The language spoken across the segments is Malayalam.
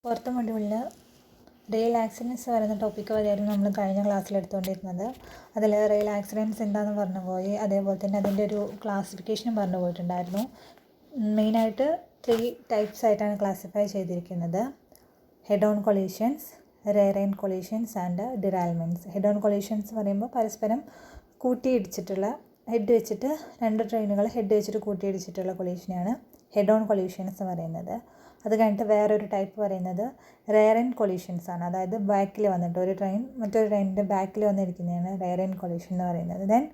പുറത്ത് മൊഡ്യൂളിൽ റെയിൽ ആക്സിഡൻറ്റ്സ് പറയുന്ന ടോപ്പിക്ക് വരെയായിരുന്നു നമ്മൾ കഴിഞ്ഞ ക്ലാസ്സിൽ എടുത്തുകൊണ്ടിരുന്നത്. അതിൽ റെയിൽ ആക്സിഡൻറ്റ്സ് എന്താണെന്ന് പറഞ്ഞു പോയി, അതേപോലെ തന്നെ അതിൻ്റെ ഒരു ക്ലാസിഫിക്കേഷനും പറഞ്ഞു പോയിട്ടുണ്ടായിരുന്നു. മെയിനായിട്ട് 3 ടൈപ്സ് ആയിട്ടാണ് ക്ലാസിഫൈ ചെയ്തിരിക്കുന്നത്: head on collisions, rear end collisions and derailments. Head on collisions പറയുമ്പോൾ പരസ്പരം കൂട്ടിയിടിച്ചിട്ടുള്ള, ഹെഡ് വെച്ചിട്ട് 2 ട്രെയിനുകൾ ഹെഡ് വെച്ചിട്ട് കൂട്ടിയിടിച്ചിട്ടുള്ള കൊളീഷനാണ് ഹെഡ് ഓൺ കൊളീഷൻസ് പറയുന്നത്. അത് കഴിഞ്ഞിട്ട് വേറൊരു ടൈപ്പ് പറയുന്നത് റെയർ എൻഡ് കൊളീഷൻസ് ആണ്. അതായത് ബാക്കിൽ വന്നിട്ട് ഒരു ട്രെയിൻ മറ്റൊരു ട്രെയിനിൻ്റെ ബാക്കിൽ വന്നിരിക്കുന്നതാണ് റെയർ എൻഡ് കൊളീഷൻ എന്ന് പറയുന്നത്. ദെൻ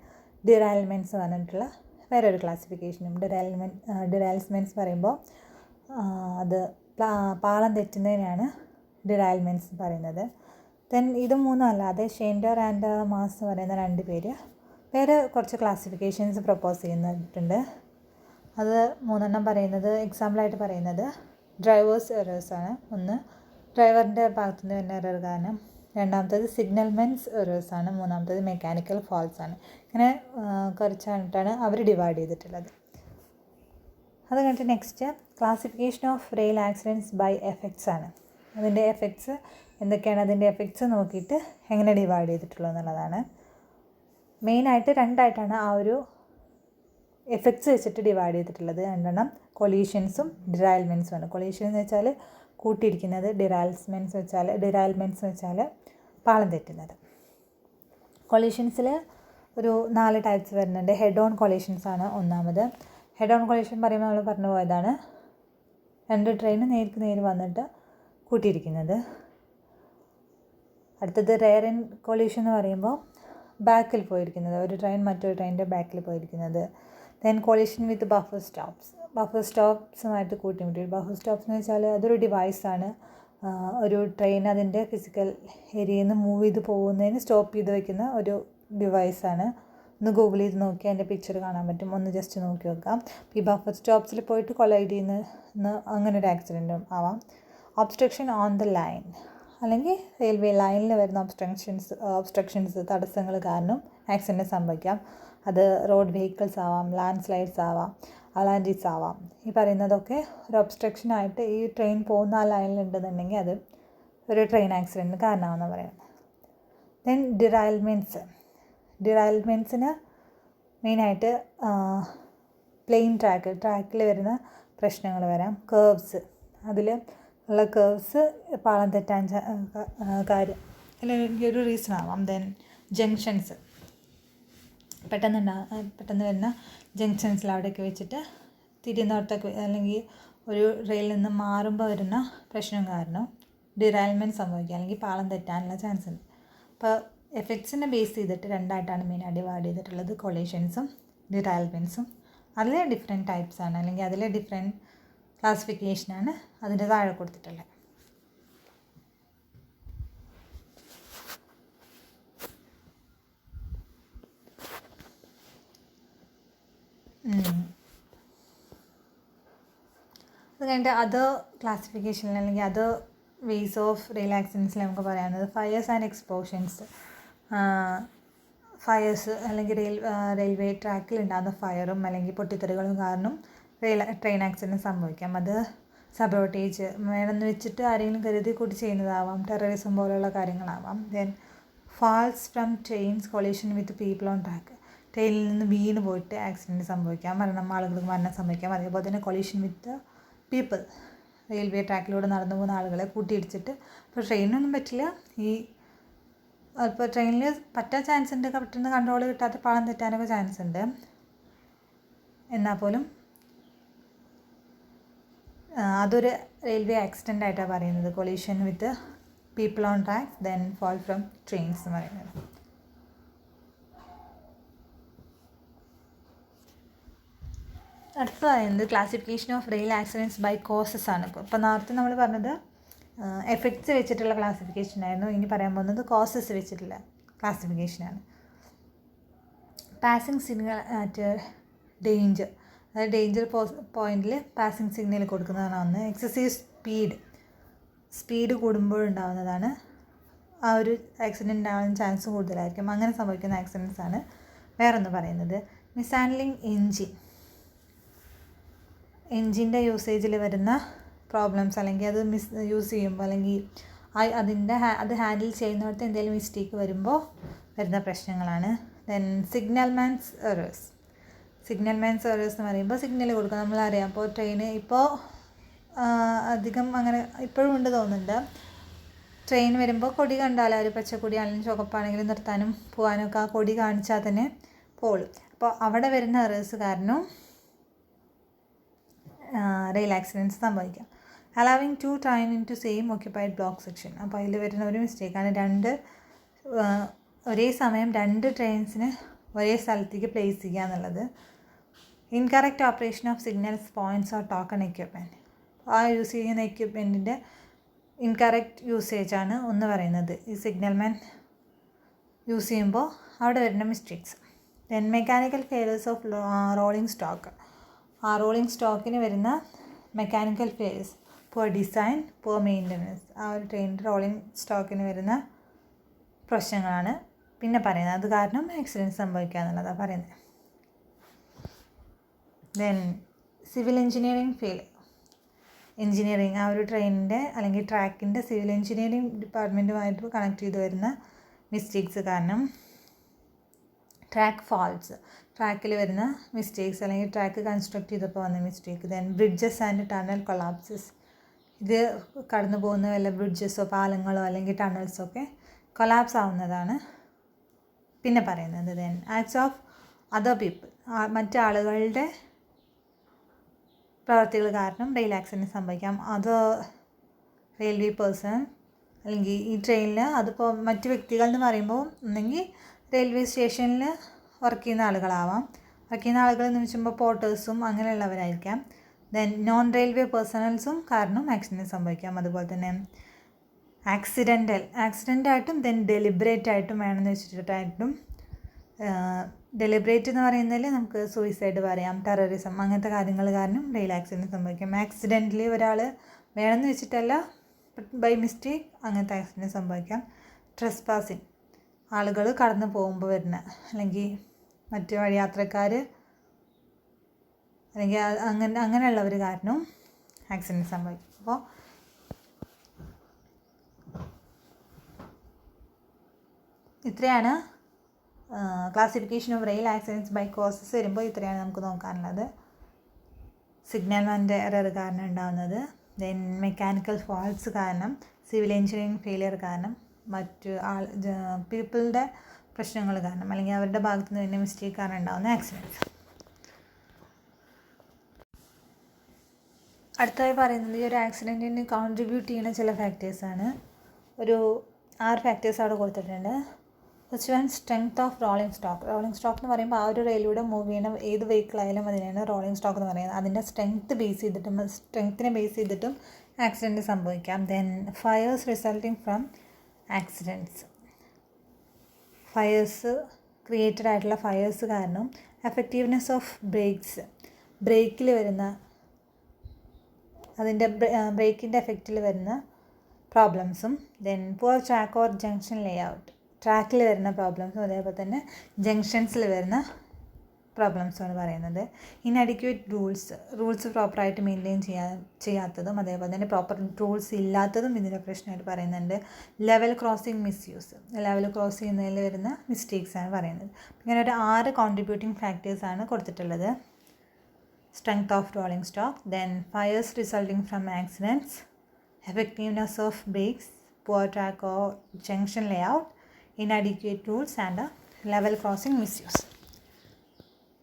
ഡിറാൽമെൻറ്റ്സ് പറഞ്ഞിട്ടുള്ള വേറൊരു ക്ലാസിഫിക്കേഷനും. ഡിറാൽമെൻറ്റ്സ് പറയുമ്പോൾ അത് പാളം തെറ്റുന്നതിനാണ് ഡിറാൽമെൻറ്റ്സ് പറയുന്നത്. ദെൻ ഇത് മൂന്നും അല്ലാതെ ഷെൻഡർ ആൻഡ് മാസ് പറയുന്ന 2 പേര് വേറെ കുറച്ച് ക്ലാസിഫിക്കേഷൻസ് പ്രപ്പോസ് ചെയ്യുന്നുണ്ട്. അത് 3 പറയുന്നത്, എക്സാമ്പിളായിട്ട് പറയുന്നത് ഡ്രൈവേഴ്സ് എറേഴ്സാണ്. ഒന്ന്, ഡ്രൈവറിൻ്റെ ഭാഗത്തുനിന്ന് വരുന്ന എറർ കാരണം. രണ്ടാമത്തേത് സിഗ്നൽമെൻസ് എറേഴ്സാണ്. മൂന്നാമത്തേത് മെക്കാനിക്കൽ ഫോൾട്ട്സ് ആണ്. ഇങ്ങനെ കുറച്ചായിട്ടാണ് അവർ ഡിവൈഡ് ചെയ്തിട്ടുള്ളത്. അത് കഴിഞ്ഞിട്ട് next classification of rail accidents by effects ആണ്. അതിൻ്റെ എഫക്ട്സ് എന്തൊക്കെയാണ്, അതിൻ്റെ എഫക്ട്സ് നോക്കിയിട്ട് എങ്ങനെ ഡിവൈഡ് ചെയ്തിട്ടുള്ളത് എന്നുള്ളതാണ്. മെയിനായിട്ട് 2ആയിട്ടാണ് ആ ഒരു എഫക്ട്സ് വെച്ചിട്ട് ഡിവൈഡ് ചെയ്തിട്ടുള്ളത്. 2 കൊളീഷൻസും ഡിറാൽമെൻറ്റ്സുമാണ്. കൊളീഷൻ എന്ന് വെച്ചാൽ കൂട്ടിയിടിക്കുന്നത്, ഡിറാൽമെൻറ്റ്സ് വെച്ചാൽ പാളം തെറ്റുന്നത്. കൊളീഷൻസിൽ ഒരു 4 ടൈപ്സ് വരുന്നുണ്ട്. ഹെഡ് ഓൺ കൊളീഷൻസ് ആണ് ഒന്നാമത്. ഹെഡ് ഓൺ കൊളീഷൻ പറയുമ്പോൾ നമ്മൾ പറഞ്ഞു പോയതാണ് 2 ട്രെയിൻ നേർക്ക് നേര് വന്നിട്ട് കൂട്ടിയിടിക്കുന്നത്. അടുത്തത് റെയർ എൻഡ് കൊളീഷൻ എന്ന് പറയുമ്പോൾ ബാക്കിൽ പോയിരിക്കുന്നത്, ഒരു ട്രെയിൻ മറ്റൊരു ട്രെയിനിൻ്റെ ബാക്കിൽ പോയിരിക്കുന്നത്. ദെൻ കൊളീഷൻ വിത്ത് ബഫർ സ്റ്റോപ്സുമായിട്ട് കൂട്ടിമുട്ടി. ബഫർ സ്റ്റോപ്സ് എന്ന് വെച്ചാൽ അതൊരു ഡിവൈസാണ്. ഒരു ട്രെയിൻ അതിൻ്റെ ഫിസിക്കൽ ഏരിയയിൽ നിന്ന് മൂവ് ചെയ്ത് പോകുന്നതിന് സ്റ്റോപ്പ് ചെയ്ത് വയ്ക്കുന്ന ഒരു ഡിവൈസാണ്. ഒന്ന് ഗൂഗിൾ ചെയ്ത് നോക്കി അതിൻ്റെ പിക്ചർ കാണാൻ പറ്റും. ഒന്ന് ജസ്റ്റ് നോക്കി നോക്കാം. ഈ ബഫർ സ്റ്റോപ്സിൽ പോയിട്ട് കൊളൈഡ് ചെയ്യുന്ന അങ്ങനെ ഒരു ആക്സിഡൻറ്റും ആവാം. ഒബ്സ്ട്രക്ഷൻ ഓൺ ദ ലൈൻ, അല്ലെങ്കിൽ റെയിൽവേ ലൈനിൽ വരുന്ന ഒബ്സ്ട്രക്ഷൻസ് തടസ്സങ്ങൾ കാരണം ആക്സിഡൻറ്റ് സംഭവിക്കാം. അത് റോഡ് വെഹിക്കിൾസ് ആവാം, ലാൻഡ് സ്ലൈഡ്സ് ആവാം, അലാൻഡീസ് ആവാം. ഈ പറയുന്നതൊക്കെ ഒരു ഒബ്സ്ട്രക്ഷനായിട്ട് ഈ ട്രെയിൻ പോകുന്ന ആ ലൈനിലുണ്ടെന്നുണ്ടെങ്കിൽ അത് ഒരു ട്രെയിൻ ആക്സിഡൻറ്റിന് കാരണമാണെന്ന് പറയുന്നത്. ദെൻ ഡിറാൽമെൻറ്റ്സിന് മെയിനായിട്ട് പ്ലെയിൻ ട്രാക്കിൽ വരുന്ന പ്രശ്നങ്ങൾ വരാം. അതിൽ ഉള്ള കേർവ്സ് പാളം തെറ്റാൻ കാര്യം അല്ലെങ്കിൽ ഒരു റീസൺ ആവാം. ദെൻ ജംഗ്ഷൻസ്, പെട്ടെന്ന് വരുന്ന ജംഗ്ഷൻസിൽ അവിടെയൊക്കെ വെച്ചിട്ട് തിരിയുന്നിടത്തൊക്കെ അല്ലെങ്കിൽ ഒരു റെയിലിൽ നിന്ന് മാറുമ്പോൾ വരുന്ന പ്രശ്നം കാരണം ഡിറാൽമെൻറ്റ് സംഭവിക്കുക അല്ലെങ്കിൽ പാളം തെറ്റാനുള്ള ചാൻസ് ഉണ്ട്. അപ്പോൾ എഫക്ട്സിനെ ബേസ് ചെയ്തിട്ട് 2ആയിട്ടാണ് മെയിനായിട്ട് ഡിവൈഡ് ചെയ്തിട്ടുള്ളത്: കൊളീഷൻസും ഡിറാൽമെൻറ്റ്സും. അതിലെ ഡിഫറെൻറ്റ് ടൈപ്സ് ആണ്, അല്ലെങ്കിൽ അതിലെ ഡിഫറെൻറ്റ് ക്ലാസിഫിക്കേഷനാണ് അതിൻ്റെ താഴെ കൊടുത്തിട്ടുള്ളത്. അത് കഴിഞ്ഞിട്ട് അതർ ക്ലാസിഫിക്കേഷനിൽ അല്ലെങ്കിൽ അതർ വേസ് ഓഫ് റെയിൽ ആക്സിഡൻറ്റ്സിൽ നമുക്ക് പറയാവുന്നത് ഫയേഴ്സ് ആൻഡ് എക്സ്പ്ലോഷൻസ്. ഫയേഴ്സ് അല്ലെങ്കിൽ റെയിൽവേ ട്രാക്കിൽ ഉണ്ടാകുന്ന ഫയറും അല്ലെങ്കിൽ പൊട്ടിത്തെറികളും കാരണം ട്രെയിൻ ആക്സിഡൻറ്റ് സംഭവിക്കാം. അത് സബോട്ടേജ് വേണമെന്ന് വെച്ചിട്ട് ആരെങ്കിലും കരുതി കൂടി ചെയ്യുന്നതാവാം, ടെററിസം പോലുള്ള കാര്യങ്ങളാവാം. Then falls from trains collision with people on track. ട്രെയിനിൽ നിന്ന് വീണ് പോയിട്ട് ആക്സിഡൻറ്റ് സംഭവിക്കാം, ആളുകൾക്ക് മരണം സംഭവിക്കാം. അതേപോലെ തന്നെ കൊളീഷൻ വിത്ത് പീപ്പിൾ, റെയിൽവേ ട്രാക്കിലൂടെ നടന്നു പോകുന്ന ആളുകളെ കൂട്ടിയിടിച്ചിട്ട്. ഇപ്പോൾ ട്രെയിനൊന്നും പറ്റില്ല, ഇപ്പോൾ ട്രെയിനിൽ പറ്റാൻ ചാൻസ് ഉണ്ട്, പെട്ടെന്ന് കൺട്രോൾ കിട്ടാത്ത പാളം തെറ്റാനൊക്കെ ചാൻസ് ഉണ്ട്. എന്നാൽ പോലും അതൊരു റെയിൽവേ ആക്സിഡൻ്റ് ആയിട്ടാണ് പറയുന്നത്. Collision with people on tracks, then fall from trains എന്ന് പറയുന്നത്. അടുത്ത പറയുന്നത് classification of rail accidents by causes ആണ്. ഇപ്പോൾ നേരത്തെ നമ്മൾ പറഞ്ഞത് എഫക്ട്സ് വെച്ചിട്ടുള്ള ക്ലാസിഫിക്കേഷൻ ആയിരുന്നു. ഇനി പറയാൻ പോകുന്നത് കോസസ് വെച്ചിട്ടുള്ള ക്ലാസിഫിക്കേഷനാണ്. പാസിംഗ് സിഗ്നൽ അറ്റ് ഡേഞ്ചർ, അതായത് ഡേഞ്ചർ പോയിന്റിൽ പാസിംഗ് സിഗ്നൽ കൊടുക്കുന്നതാണ് ഒന്ന്. എക്സസീവ് സ്പീഡ് കൂടുമ്പോഴുണ്ടാകുന്നതാണ് ആ ഒരു ആക്സിഡൻറ്റ് ഉണ്ടാകാൻ ചാൻസ് കൂടുതലായിരിക്കും. അങ്ങനെ സംഭവിക്കുന്ന ആക്സിഡൻറ്റ്സ് ആണ് വേറൊന്ന് പറയുന്നത്. മിസ്ഹാൻഡ്ലിങ് എൻജിൻ്റെ യൂസേജിൽ വരുന്ന പ്രോബ്ലംസ് അല്ലെങ്കിൽ അത് യൂസ് ചെയ്യുമ്പോൾ അല്ലെങ്കിൽ അത് ഹാൻഡിൽ ചെയ്യുന്നിടത്ത് എന്തെങ്കിലും മിസ്റ്റേക്ക് വരുമ്പോൾ വരുന്ന പ്രശ്നങ്ങളാണ്. ദെൻ സിഗ്നൽമാൻസ് എറേഴ്സ് എന്ന് പറയുമ്പോൾ സിഗ്നൽ കൊടുക്കുക. നമ്മളറിയാം ഇപ്പോൾ ട്രെയിന് ഇപ്പോൾ അധികം അങ്ങനെ ഇപ്പോഴും ഉണ്ട് തോന്നുന്നുണ്ട്. ട്രെയിൻ വരുമ്പോൾ കൊടി കണ്ടാൽ ഒരു പച്ചക്കൊടി ആണെങ്കിലും ചുവപ്പാണെങ്കിലും നിർത്താനും പോകാനും ഒക്കെ ആ കൊടി കാണിച്ചാൽ തന്നെ പോളും. അപ്പോൾ അവിടെ വരുന്ന എറേഴ്സ് കാരണം റെയിൽ ആക്സിഡൻറ്റ്സ് സംഭവിക്കാം. Allowing two train into same occupied block section. അപ്പോൾ അതിൽ വരുന്ന ഒരു മിസ്റ്റേക്കാണ് ഒരേ സമയം 2 ട്രെയിൻസിന് ഒരേ സ്ഥലത്തേക്ക് പ്ലേസ് ചെയ്യുക എന്നുള്ളത്. Incorrect operation of signals points or token equipment. ആ യൂസ് ചെയ്യുന്ന എക്യുപ്മെൻറ്റിൻ്റെ ഇൻകറക്റ്റ് യൂസേജാണ് ഒന്ന് പറയുന്നത്. ഈ സിഗ്നൽമാൻ യൂസ് ചെയ്യുമ്പോൾ അവിടെ വരുന്ന mistakes. Then mechanical failures of rolling stock. ആ റോളിംഗ് സ്റ്റോക്കിന് വരുന്ന mechanical failures, poor design, poor maintenance. ആ ഒരു ട്രെയിനിൻ്റെ റോളിംഗ് സ്റ്റോക്കിന് വരുന്ന പ്രശ്നങ്ങളാണ് പിന്നെ പറയുന്നത്. അത് കാരണം ആക്സിഡൻറ്റ് സംഭവിക്കുക എന്നുള്ളതാണ് പറയുന്നത്. Then civil engineering failure. ആ ഒരു ട്രെയിനിൻ്റെ അല്ലെങ്കിൽ ട്രാക്കിൻ്റെ സിവിൽ എഞ്ചിനീയറിംഗ് ഡിപ്പാർട്ട്മെൻറ്റുമായിട്ട് കണക്ട് ചെയ്ത് വരുന്ന മിസ്റ്റേക്സ് കാരണം ട്രാക്ക് ഫാൾട്ട്സ്, ട്രാക്കിൽ വരുന്ന മിസ്റ്റേക്സ് അല്ലെങ്കിൽ ട്രാക്ക് കൺസ്ട്രക്ട് ചെയ്തപ്പോൾ വന്ന mistake. Then bridges and tunnel collapses. ഇത് കടന്നു പോകുന്ന വല്ല ബ്രിഡ്ജസോ പാലങ്ങളോ അല്ലെങ്കിൽ ടണൽസോ ഒക്കെ കൊളാപ്സ് ആവുന്നതാണ് പിന്നെ പറയുന്നത്. Then acts of other people. മറ്റാളുകളുടെ പ്രവർത്തികൾ കാരണം റെയിൽ ആക്സിഡൻറ്റ് സംഭവിക്കാം. അത് റെയിൽവേ പേഴ്സൺ അല്ലെങ്കിൽ ഈ ട്രെയിനിൽ അതിപ്പോൾ മറ്റ് വ്യക്തികൾ എന്ന് പറയുമ്പോൾ ഒന്നെങ്കിൽ റെയിൽവേ സ്റ്റേഷനിൽ വർക്ക് ചെയ്യുന്ന ആളുകളാവാം. വർക്ക് ചെയ്യുന്ന ആളുകൾ എന്ന് വെച്ചുമ്പോൾ പോർട്ടേഴ്സും അങ്ങനെയുള്ളവരായിരിക്കാം. ദെൻ നോൺ റെയിൽവേ പേഴ്സണൽസും കാരണം ആക്സിഡൻറ്റ് സംഭവിക്കാം. അതുപോലെ തന്നെ ആക്സിഡൻ്റായിട്ടും ദെൻ ഡെലിബറേറ്റ് ആയിട്ടും വേണമെന്ന് വെച്ചിട്ടായിട്ടും. ഡെലിബറേറ്റ് എന്ന് പറയുന്നതിൽ നമുക്ക് സൂയിസൈഡ് പറയാം, ടെററിസം, അങ്ങനത്തെ കാര്യങ്ങൾ കാരണം റെയിൽ ആക്സിഡൻറ്റ് സംഭവിക്കാം. ആക്സിഡൻ്റലി ഒരാൾ വേണമെന്ന് വെച്ചിട്ടല്ല, ബൈ മിസ്റ്റേക്ക് അങ്ങനത്തെ ആക്സിഡൻറ്റ് സംഭവിക്കാം. ട്രെസ്പാസിങ്, ആളുകൾ കടന്നു പോകുമ്പോൾ വരുന്ന അല്ലെങ്കിൽ മറ്റ് വഴിയാത്രക്കാർ അല്ലെങ്കിൽ അങ്ങനെയുള്ളവർ കാരണം ആക്സിഡൻറ്റ് സംഭവിക്കും. അപ്പോൾ ഇത്രയാണ് classification of rail accidents by causes വരുമ്പോൾ ഇത്രയാണ് നമുക്ക് നോക്കാനുള്ളത്. സിഗ്നൽമാൻ്റെ എറർ കാരണം ഉണ്ടാകുന്നത്, ദെൻ മെക്കാനിക്കൽ ഫാൾട്ട്സ് കാരണം, സിവിൽ എഞ്ചിനീയറിംഗ് ഫെയിലിയർ കാരണം, മറ്റ് പീപ്പിളുടെ പ്രശ്നങ്ങൾ കാരണം അല്ലെങ്കിൽ അവരുടെ ഭാഗത്തു നിന്ന് തന്നെ മിസ്റ്റേക്ക് കാരണം ഉണ്ടാകുന്ന ആക്സിഡൻറ്റ്സ്. അടുത്തതായി പറയുന്നത് ഈ ഒരു ആക്സിഡൻറ്റിന് കോൺട്രിബ്യൂട്ട് ചെയ്യുന്ന ചില ഫാക്ടേഴ്സാണ്. ഒരു 6 ഫാക്ടേഴ്സ് അവിടെ കൊടുത്തിട്ടുണ്ട്. First one, strength of rolling stock എന്ന് പറയുമ്പോൾ ആ ഒരു റെയിലൂടെ മൂവ് ചെയ്യുന്ന ഏത് വെഹിക്കിളായാലും അതിനാണ് റോളിംഗ് സ്റ്റോക്ക് എന്ന് പറയുന്നത്. അതിൻ്റെ സ്ട്രെങ്ത്തിനെ ബേസ് ചെയ്തിട്ടും ആക്സിഡൻറ്റ് സംഭവിക്കാം. Then fires resulting from accidents. Created ആയിട്ടുള്ള ഫയേഴ്സ് കാരണം എഫക്റ്റീവ്നെസ് ഓഫ് ബ്രേക്കിൽ വരുന്ന അതിൻ്റെ ബ്രേക്കിൻ്റെ എഫക്റ്റിൽ വരുന്ന പ്രോബ്ലംസും. Then poor track or junction layout, ട്രാക്കിൽ വരുന്ന പ്രോബ്ലംസും അതേപോലെ തന്നെ ജംഗ്ഷൻസിൽ വരുന്ന പ്രോബ്ലംസുമാണ് പറയുന്നത്. ഇൻഅഡിക്വേറ്റ് റൂൾസ് പ്രോപ്പറായിട്ട് മെയിൻറ്റെയിൻ ചെയ്യാത്തതും അതേപോലെ തന്നെ പ്രോപ്പർ റൂൾസ് ഇല്ലാത്തതും ഇതിൻ്റെ പ്രശ്നമായിട്ട് പറയുന്നുണ്ട്. Level crossing misuse, level cross ചെയ്യുന്നതിൽ വരുന്ന മിസ്റ്റേക്സാണ് പറയുന്നത്. ഇങ്ങനെ ഒരു 6 കോൺട്രിബ്യൂട്ടിംഗ് ഫാക്ടേഴ്സാണ് കൊടുത്തിട്ടുള്ളത്. Strength of rolling stock, then fires resulting from accidents, effectiveness of brakes, poor track or junction layout, inadequate rules and level crossing misuse.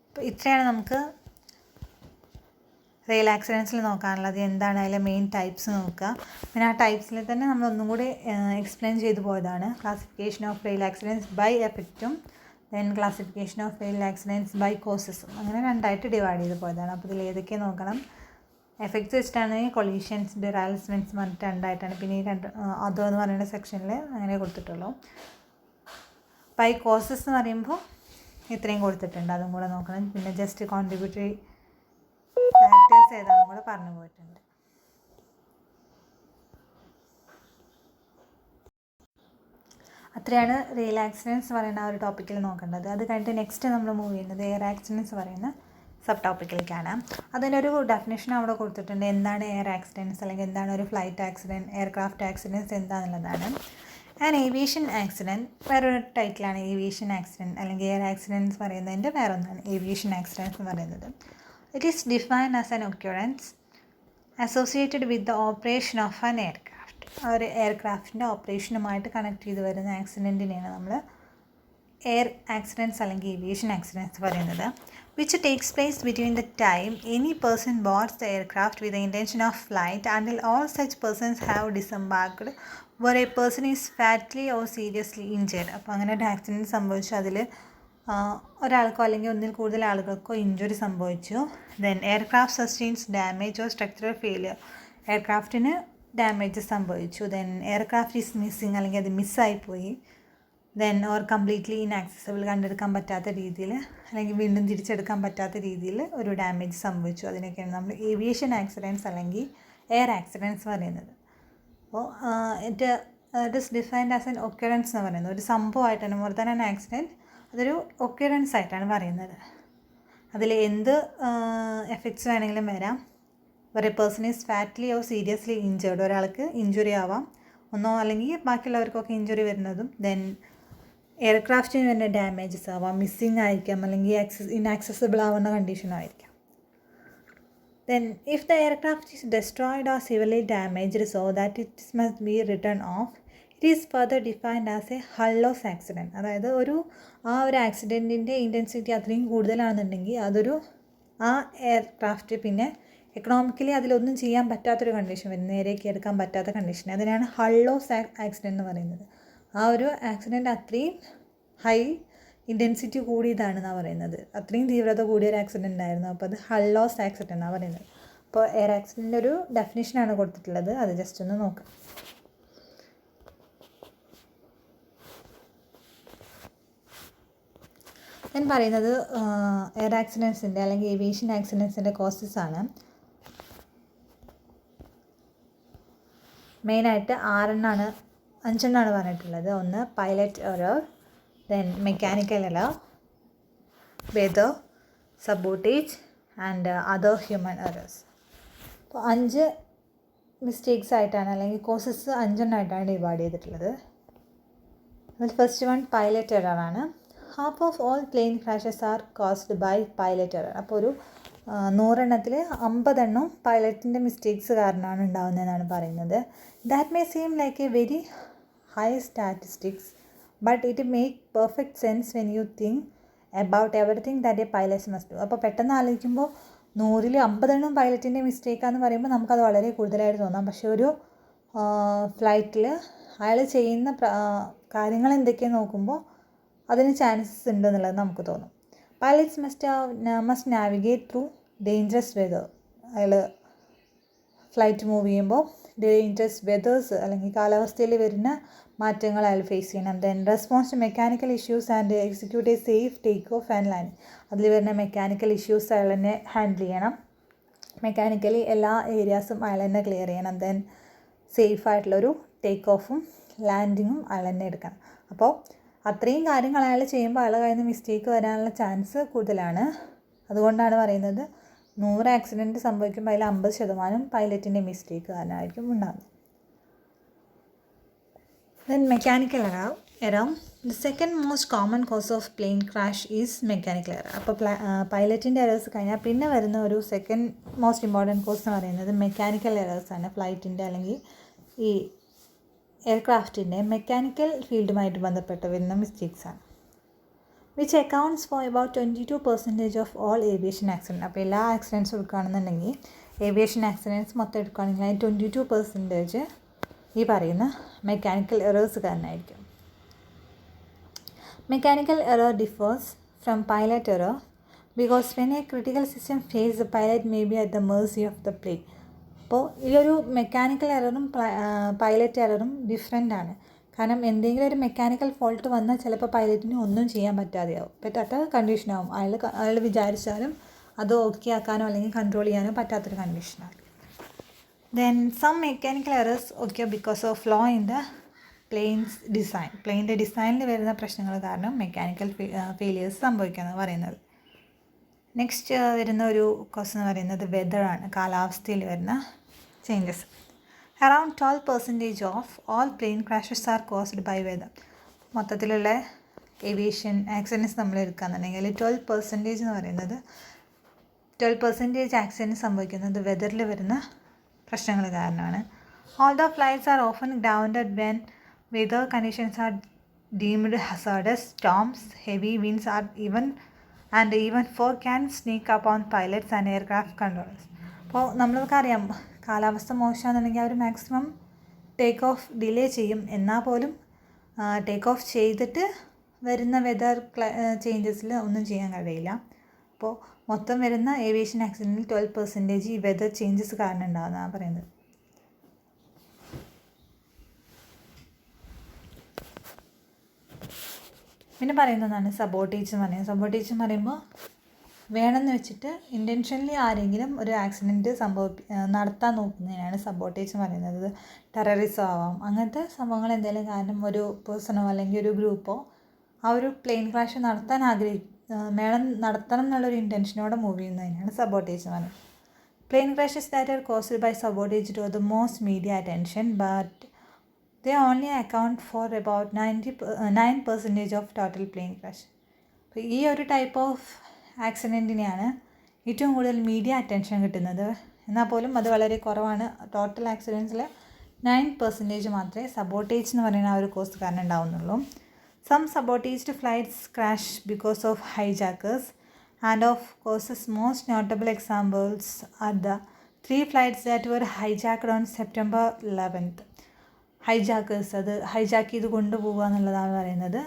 അപ്പോൾ ഇത്രയാണ് നമുക്ക് റെയിൽ ആക്സിഡൻറ്റ്സിൽ നോക്കാനുള്ളത്. എന്താണ് അതിലെ മെയിൻ ടൈപ്സ് നോക്കുക. പിന്നെ ആ ടൈപ്സിൽ തന്നെ നമ്മൾ ഒന്നും കൂടി എക്സ്പ്ലെയിൻ ചെയ്തു പോയതാണ്. Classification of rail accidents by എഫക്റ്റും then classification of rail accidents by കോസസും, അങ്ങനെ 2ആയിട്ട് ഡിവൈഡ് ചെയ്ത് പോയതാണ്. അപ്പോൾ ഇതിൽ ഏതൊക്കെ നോക്കണം. എഫക്ട്സ് വെച്ചിട്ടാണെങ്കിൽ കൊളീഷൻസ്, ഡിറാൽസ്മെൻറ്റ്സ് പറഞ്ഞിട്ട് 2ആയിട്ടാണ്. പിന്നെ ഈ അതോ എന്ന് പറയുന്ന സെക്ഷനിൽ അങ്ങനെ കൊടുത്തിട്ടുള്ളൂ. ബൈ കോസസ് എന്ന് പറയുമ്പോൾ ഇത്രയും കൊടുത്തിട്ടുണ്ട്, അതും കൂടെ നോക്കണം. പിന്നെ ജസ്റ്റ് കോൺട്രിബ്യൂട്ടറി ഫാക്ടേഴ്സ് ഏതാണെന്നും കൂടെ പറഞ്ഞു പോയിട്ടുണ്ട്. അത്രയാണ് റെയിൽ ആക്സിഡൻറ്റ്സ് പറയുന്ന ആ ഒരു ടോപ്പിക്കിൽ നോക്കേണ്ടത്. അത് കഴിഞ്ഞിട്ട് നെക്സ്റ്റ് നമ്മൾ മൂവ് ചെയ്യുന്നത് എയർ ആക്സിഡൻറ്റ്സ് പറയുന്ന സബ് ടോപ്പിക്കിലേക്കാണ്. അതിനൊരു ഡെഫിനേഷൻ അവിടെ കൊടുത്തിട്ടുണ്ട്. എന്താണ് എയർ ആക്സിഡൻറ്റ്സ് അല്ലെങ്കിൽ എന്താണ് ഒരു ഫ്ലൈറ്റ് ആക്സിഡൻറ്റ്, എയർക്രാഫ്റ്റ് ആക്സിഡൻറ്റ്സ് എന്താണെന്നുള്ളതാണ്. ഏവിയേഷൻ ആക്സിഡൻറ്റ് വേറൊരു ടൈറ്റിലാണ്. ഏവിയേഷൻ ആക്സിഡൻറ്റ് അല്ലെങ്കിൽ എയർ ആക്സിഡൻറ്റ്സ് പറയുന്നതിൻ്റെ വേറൊന്നാണ് ഏവിയേഷൻ ആക്സിഡൻറ്റ്സ് എന്ന് പറയുന്നത്. It is defined as an occurrence associated with the operation of an aircraft. ഒരു എയർക്രാഫ്റ്റിൻ്റെ ഓപ്പറേഷനുമായിട്ട് കണക്ട് ചെയ്ത് വരുന്ന ആക്സിഡൻറ്റിനെയാണ് നമ്മൾ എയർ ആക്സിഡൻറ്റ്സ് അല്ലെങ്കിൽ ഏവിയേഷൻ ആക്സിഡൻറ്റ്സ് പറയുന്നത്. which takes place between the time any person boards the aircraft with the intention of flight until all such persons have disembarked where a person is fatally or seriously injured. അപ്പോൾ അങ്ങനെ ഒരു ആക്സിഡൻറ്റ് സംഭവിച്ചു, അതിൽ ഒരാൾക്കോ അല്ലെങ്കിൽ ഒന്നിൽ കൂടുതൽ ആളുകൾക്കോ ഇഞ്ചുറി സംഭവിച്ചു. Then aircraft sustains damage or structural failure, എയർക്രാഫ്റ്റിന് ഡാമേജ് സംഭവിച്ചു. ദെൻ എയർക്രാഫ്റ്റ് ഈസ് മിസ്സിങ് അല്ലെങ്കിൽ അത് മിസ്സായിപ്പോയി. ദെൻ ഓർ കംപ്ലീറ്റ്ലി ഇൻആക്സസിബിൾ, കണ്ടെടുക്കാൻ പറ്റാത്ത രീതിയിൽ അല്ലെങ്കിൽ വീണ്ടും തിരിച്ചെടുക്കാൻ പറ്റാത്ത രീതിയിൽ ഒരു ഡാമേജ് സംഭവിച്ചു. അതിനൊക്കെയാണ് നമ്മൾ ഏവിയേഷൻ ആക്സിഡൻറ്റ്സ് അല്ലെങ്കിൽ എയർ ആക്സിഡൻറ്റ്സ് പറയുന്നത്. അപ്പോൾ it is defined as an occurrence എന്ന് പറയുന്നത് ഒരു സംഭവമായിട്ടാണ്. മോർ ദാൻ ആൻ ആക്സിഡൻറ്റ്, അതൊരു ഒക്യുറൻസ് ആയിട്ടാണ് പറയുന്നത്. അതിൽ എന്ത് എഫക്ട്സ് വേണമെങ്കിലും വരാം. ഒരു person is fatally or seriously injured, ഒരാൾക്ക് ഇഞ്ചുറി ആവാം, ഒന്നോ അല്ലെങ്കിൽ ബാക്കിയുള്ളവർക്കൊക്കെ ഇഞ്ചുറി വരുന്നതും. ദെൻ എയർക്രാഫ്റ്റിന് തന്നെ ഡാമേജസ് ആവാം, മിസ്സിങ് ആയിരിക്കാം, അല്ലെങ്കിൽ ഇൻആക്സസിബിൾ ആവുന്ന കണ്ടീഷനായിരിക്കാം. Then if the aircraft is destroyed or severely damaged so that it must be written off, it is further defined as a hull loss accident. അതായത് ഒരു ആക്സിഡൻറ്റിൻ്റെ ഇൻറ്റൻസിറ്റി അത്രയും കൂടുതലാണെന്നുണ്ടെങ്കിൽ അതൊരു എയർക്രാഫ്റ്റ് പിന്നെ എക്കണോമിക്കലി അതിലൊന്നും ചെയ്യാൻ പറ്റാത്തൊരു കണ്ടീഷൻ വരും, നേരേക്ക് എടുക്കാൻ പറ്റാത്ത കണ്ടീഷൻ. അതിനാണ് ഹൾ ലോസ് ആക്സിഡൻറ്റ് എന്ന് പറയുന്നത്. ആക്സിഡൻറ്റ് അത്രയും ഹൈ ഇൻറ്റൻസിറ്റി കൂടിയതാണെന്നാണ് പറയുന്നത്, അത്രയും തീവ്രത കൂടിയൊരു ആക്സിഡൻ്റ് ആയിരുന്നു. അപ്പോൾ അത് ഹൾ ലോസ് ആക്സിഡൻ്റ് എന്നാണ് പറയുന്നത്. അപ്പോൾ എയർ ആക്സിഡൻറ്റിൻ്റെ ഒരു ഡെഫിനേഷനാണ് കൊടുത്തിട്ടുള്ളത്, അത് ജസ്റ്റ് ഒന്ന് നോക്കാം. ഞാൻ പറയുന്നത് എയർ ആക്സിഡൻസിൻ്റെ അല്ലെങ്കിൽ ഏവിയേഷൻ ആക്സിഡൻസിൻ്റെ കോസസ് ആണ്. മെയിനായിട്ട് 5 പറഞ്ഞിട്ടുള്ളത്. ഒന്ന് pilot error, then mechanical error, weather, sabotage and other human errors. അപ്പോൾ 5 മിസ്റ്റേക്സ് ആയിട്ടാണ് അല്ലെങ്കിൽ കോസസ് 5 ഡിവൈഡ് ചെയ്തിട്ടുള്ളത്. അതിൽ ഫസ്റ്റ് വൺ പൈലറ്റ് എറർ ആണ്. Half of all plane crashes are caused by pilot error. അപ്പോൾ ഒരു 100 50 പൈലറ്റിൻ്റെ മിസ്റ്റേക്സ് കാരണമാണ് ഉണ്ടാകുന്നതെന്നാണ് പറയുന്നത്. That may seem like a very high statistics, but it make perfect sense when you think about everything that a pilot must do. അപ്പോൾ പെട്ടെന്ന് ആലോചിക്കുമ്പോൾ 100 50 പൈലറ്റിൻ്റെ മിസ്റ്റേക്കാന്ന് പറയുമ്പോൾ നമുക്കത് വളരെ കൂടുതലായിട്ട് തോന്നാം. പക്ഷേ ഒരു ഫ്ലൈറ്റിൽ അയാൾ ചെയ്യുന്ന കാര്യങ്ങൾ എന്തൊക്കെയാണെന്ന് നോക്കുമ്പോൾ അതിന് ചാൻസസ് ഉണ്ടെന്നുള്ളത് നമുക്ക് തോന്നും. Pilots must navigate through dangerous weather. അയാൾ ഫ്ലൈറ്റ് മൂവ് ചെയ്യുമ്പോൾ ഡേഞ്ചറസ് വെതേഴ്സ് അല്ലെങ്കിൽ കാലാവസ്ഥയിൽ വരുന്ന മാറ്റങ്ങൾ അയാൾ ഫേസ് ചെയ്യണം. Then response to mechanical issues and execute a safe take off and landing. അതിൽ വരുന്ന മെക്കാനിക്കൽ ഇഷ്യൂസ് അയാൾ തന്നെ ഹാൻഡിൽ ചെയ്യണം. മെക്കാനിക്കലി എല്ലാ ഏരിയാസും അയാൾ തന്നെ ക്ലിയർ ചെയ്യണം. ദെൻ സേഫായിട്ടുള്ളൊരു ടേക്ക് ഓഫും ലാൻഡിങ്ങും അയാൾ തന്നെ എടുക്കണം. അപ്പോൾ അത്രയും കാര്യങ്ങൾ അയാൾ ചെയ്യുമ്പോൾ അയാളുടെ കയ്യിൽ നിന്ന് മിസ്റ്റേക്ക് വരാനുള്ള ചാൻസ് കൂടുതലാണ്. അതുകൊണ്ടാണ് പറയുന്നത് 100 ആക്സിഡൻറ്റ് സംഭവിക്കുമ്പോൾ അതിൽ 50% പൈലറ്റിൻ്റെ മിസ്റ്റേക്ക് കാരണമായിരിക്കും ഉണ്ടാകുന്നത്. Then mechanical error. The second most common cause of plane crash is mechanical error. അപ്പോൾ പൈലറ്റിൻ്റെ എറേഴ്സ് കഴിഞ്ഞാൽ പിന്നെ വരുന്ന ഒരു സെക്കൻഡ് മോസ്റ്റ് ഇമ്പോർട്ടൻറ്റ് കോസ് എന്ന് പറയുന്നത് മെക്കാനിക്കൽ എറേഴ്സാണ്. ഫ്ലൈറ്റിൻ്റെ അല്ലെങ്കിൽ ഈ എയർക്രാഫ്റ്റിൻ്റെ മെക്കാനിക്കൽ ഫീൽഡുമായിട്ട് ബന്ധപ്പെട്ട് വരുന്ന മിസ്റ്റേക്സാണ്. Which accounts for about 22% of all aviation accident. അപ്പോൾ എല്ലാ ആക്സിഡൻറ്റ്സും എടുക്കുകയാണെന്നുണ്ടെങ്കിൽ ഏവിയേഷൻ ആക്സിഡൻറ്റ്സ് മൊത്തം എടുക്കുകയാണെങ്കിൽ അതിൽ 22% ഈ പറയുന്ന മെക്കാനിക്കൽ എറേഴ്സ് കാരണമായിരിക്കും. Mechanical error differs from pilot error because when a critical system fails the pilot may be at the mercy of the plane. അപ്പോൾ ഈ ഒരു മെക്കാനിക്കൽ എററും പൈലറ്റ് എററും ഡിഫറെൻ്റ് ആണ്. കാരണം എന്തെങ്കിലും ഒരു മെക്കാനിക്കൽ ഫോൾട്ട് വന്നാൽ ചിലപ്പോൾ പൈലറ്റിന് ഒന്നും ചെയ്യാൻ പറ്റാത്ത കണ്ടീഷനാവും. അയാൾ വിചാരിച്ചാലും അത് ഓക്കെ ആക്കാനോ അല്ലെങ്കിൽ കൺട്രോൾ ചെയ്യാനോ പറ്റാത്തൊരു കണ്ടീഷനാണ്. Then some mechanical errors okay because of flaw in the plane's design. പ്ലെയിൻ്റെ ഡിസൈനിൽ വരുന്ന പ്രശ്നങ്ങൾ കാരണം മെക്കാനിക്കൽ ഫെയിലിയേഴ്സ് സംഭവിക്കുകയെന്ന് പറയുന്നത്. നെക്സ്റ്റ് വരുന്ന ഒരു ക്വസ്റ്റൻ എന്ന് പറയുന്നത് വെതറാണ്, കാലാവസ്ഥയിൽ വരുന്ന changes. Around 12% of all plane crashes are caused by weather. മൊത്തത്തിലുള്ള ഏവിയേഷൻ ആക്സിഡൻറ്റ്സ് നമ്മൾ എടുക്കുകയാണെന്നുണ്ടെങ്കിൽ 12% എന്ന് പറയുന്നത് 12% ആക്സിഡൻറ്റ് സംഭവിക്കുന്നത് വെതറിൽ വരുന്ന പ്രശ്നങ്ങൾ കാരണമാണ്. All the flights are often grounded when weather conditions are deemed hazardous. Storms, heavy winds or even fog can sneak up on pilots and aircraft controllers. അപ്പോൾ നമ്മൾക്ക് അറിയാം, കാലാവസ്ഥ മോശമാണെന്നുണ്ടെങ്കിൽ അവർ മാക്സിമം ടേക്ക് ഓഫ് ഡിലേ ചെയ്യും. എന്നാൽ പോലും ടേക്ക് ഓഫ് ചെയ്തിട്ട് വരുന്ന വെതർ ചേഞ്ചസിൽ ഒന്നും ചെയ്യാൻ കഴിയില്ല. അപ്പോൾ മൊത്തം വരുന്ന ഏവിയേഷൻ ആക്സിഡൻറ്റിൽ 12% ഈ വെതർ ചേഞ്ചസ് കാരണം ഉണ്ടാകുന്നതാണ് പറയുന്നത്. പിന്നെ പറയുന്നതാണ് സബോട്ടേജ് എന്ന് പറയുന്നത്. സബോട്ടേജ് എന്ന് പറയുമ്പോൾ വേണമെന്ന് വെച്ചിട്ട് ഇൻറ്റൻഷനലി ആരെങ്കിലും ഒരു ആക്സിഡൻറ്റ് നടത്താൻ നോക്കുന്നതിനാണ് സബോട്ടേജ് എന്ന് പറയുന്നത്. ടെററിസം ആവാം, അങ്ങനത്തെ സംഭവങ്ങൾ എന്തെങ്കിലും കാരണം ഒരു പേഴ്സണോ അല്ലെങ്കിൽ ഒരു ഗ്രൂപ്പോ ആ ഒരു പ്ലെയിൻ ക്രാഷ് നടത്തണം എന്നുള്ളൊരു ഇൻറ്റൻഷനോടെ മൂവ് ചെയ്യുന്നതിനാണ് സബോട്ടേജ് എന്ന് പറയുന്നത്. Plane crashes that are caused by sabotage to the most media attention but they only account for about 9% of total plane crash. അപ്പോൾ ഈ ഒരു ടൈപ്പ് ഓഫ് ആക്സിഡൻറ്റിനെയാണ് ഏറ്റവും കൂടുതൽ മീഡിയ അറ്റൻഷൻ കിട്ടുന്നത്. എന്നാൽ പോലും അത് വളരെ കുറവാണ്. ടോട്ടൽ ആക്സിഡൻറ്റ്സിൽ 9% മാത്രമേ സബോട്ടേജ് എന്ന് പറയുന്ന ആ ഒരു കോസ്റ്റ് കാരണം ഉണ്ടാവുന്നുള്ളൂ. Some sabotaged flights crash because of hijackers and of courses most notable examples are the 3 flights that were hijacked on September 11th. ഹൈജാക്കേഴ്സ്, അത് ഹൈജാക്ക് ചെയ്ത് കൊണ്ടുപോകുക എന്നുള്ളതാണ് പറയുന്നത്.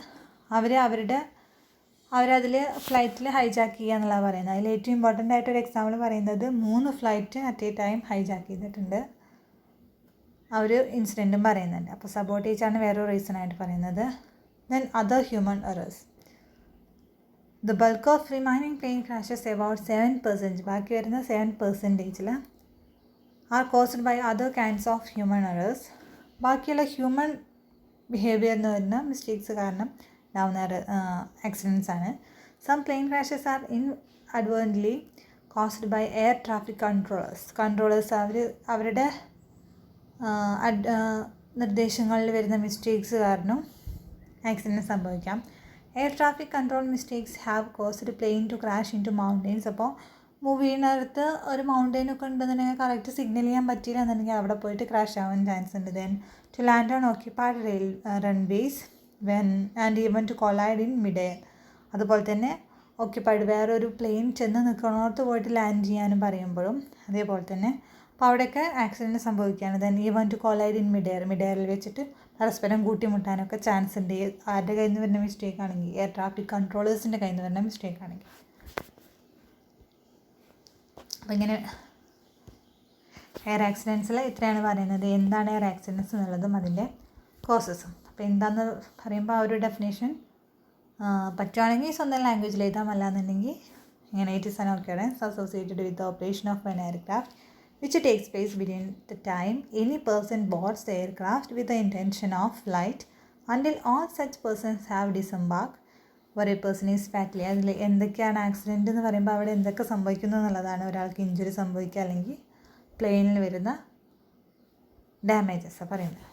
അവരതിൽ ഫ്ലൈറ്റിൽ ഹൈജാക്ക് ചെയ്യുക എന്നുള്ളതാണ് പറയുന്നത്. അതിൽ ഏറ്റവും ഇമ്പോർട്ടൻ്റ് ആയിട്ടൊരു എക്സാമ്പിൾ പറയുന്നത് 3 flight at A time hijack ചെയ്തിട്ടുണ്ട്. ആ ഒരു ഇൻസിഡൻറ്റും പറയുന്നുണ്ട്. അപ്പോൾ സബോട്ടേജാണ് വേറൊരു റീസൺ ആയിട്ട് പറയുന്നത്. Then other human errors. The bulk of remaining plane crashes about 7%, ബാക്കി വരുന്ന 7%-ൽ are caused by other kinds of human errors. ബാക്കിയുള്ള ഹ്യൂമൻ ബിഹേവിയറിന് വരുന്ന മിസ്റ്റേക്സ് കാരണം ഉണ്ടാവുന്ന ആക്സിഡൻറ്റ്സ് ആണ്. Some plane crashes are inadvertently caused by air traffic controllers അവരുടെ നിർദ്ദേശങ്ങളിൽ വരുന്ന മിസ്റ്റേക്സ് കാരണം ആക്സിഡൻറ്റ് സംഭവിക്കാം. Air traffic control mistakes have caused plane to crash into mountains. അപ്പോൾ മൂവ് ചെയ്യുന്നിടത്ത് ഒരു മൗണ്ടെയിനൊക്കെ ഉണ്ടെന്നുണ്ടെങ്കിൽ കറക്റ്റ് സിഗ്നൽ ചെയ്യാൻ പറ്റിയില്ല എന്നുണ്ടെങ്കിൽ അവിടെ പോയിട്ട് ക്രാഷ് ആവാൻ ചാൻസ് ഉണ്ട്. Then to land on occupied runways and even to collide in mid air. അതുപോലെ തന്നെ ഓക്യുപ്പൈഡ് വേറൊരു പ്ലെയിൻ ചെന്ന് നിൽക്കണോടത്ത് പോയിട്ട് ലാൻഡ് ചെയ്യാനും പറയുമ്പോഴും അതേപോലെ തന്നെ അപ്പോൾ അവിടെയൊക്കെ ആക്സിഡൻറ്റ് സംഭവിക്കുകയാണ്. Then even to collide in mid എയറിൽ വെച്ചിട്ട് പരസ്പരം കൂട്ടിമുട്ടാനൊക്കെ ചാൻസ് ഉണ്ട്. ആരുടെ കയ്യിൽ നിന്ന് വരുന്ന മിസ്റ്റേക്ക് ആണെങ്കിൽ, എയർ ട്രാഫിക് കൺട്രോളേഴ്സിൻ്റെ കയ്യിൽ നിന്ന് വരുന്ന മിസ്റ്റേക്ക് ആണെങ്കിൽ. അപ്പോൾ ഇങ്ങനെ എയർ ആക്സിഡൻറ്റ്സിൽ ഇത്രയാണ് പറയുന്നത്. എന്താണ് എയർ ആക്സിഡൻറ്റ്സ് എന്നുള്ളതും അതിൻ്റെ കോസസും. അപ്പോൾ എന്താണെന്ന് പറയുമ്പോൾ ആ ഒരു ഡെഫിനേഷൻ പറ്റുവാണെങ്കിൽ സ്വന്തം ലാംഗ്വേജിൽ എഴുതാം, അല്ലാന്നുണ്ടെങ്കിൽ ഇങ്ങനെ it is an occurrence associated with the operation of an aircraft which takes place between the time any person boards the aircraft with the intention of flight until all such persons have disembarked or a person is fatally. അതിൽ എന്തൊക്കെയാണ് ആക്സിഡൻറ്റ് എന്ന് പറയുമ്പോൾ അവിടെ എന്തൊക്കെ സംഭവിക്കുന്നു എന്നുള്ളതാണ്. ഒരാൾക്ക് ഇഞ്ചുറി സംഭവിക്കുക അല്ലെങ്കിൽ പ്ലെയിനിൽ വരുന്ന ഡാമേജസ് പറയുന്നത്.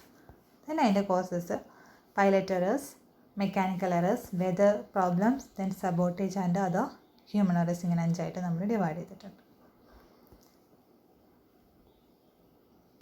then അതിൻ്റെ causes pilot errors, mechanical errors, weather problems, then sabotage and other human errors. ഇങ്ങനെ 5 ആയിട്ട് നമ്മൾ ഡിവൈഡ് ചെയ്തിട്ടുണ്ട്.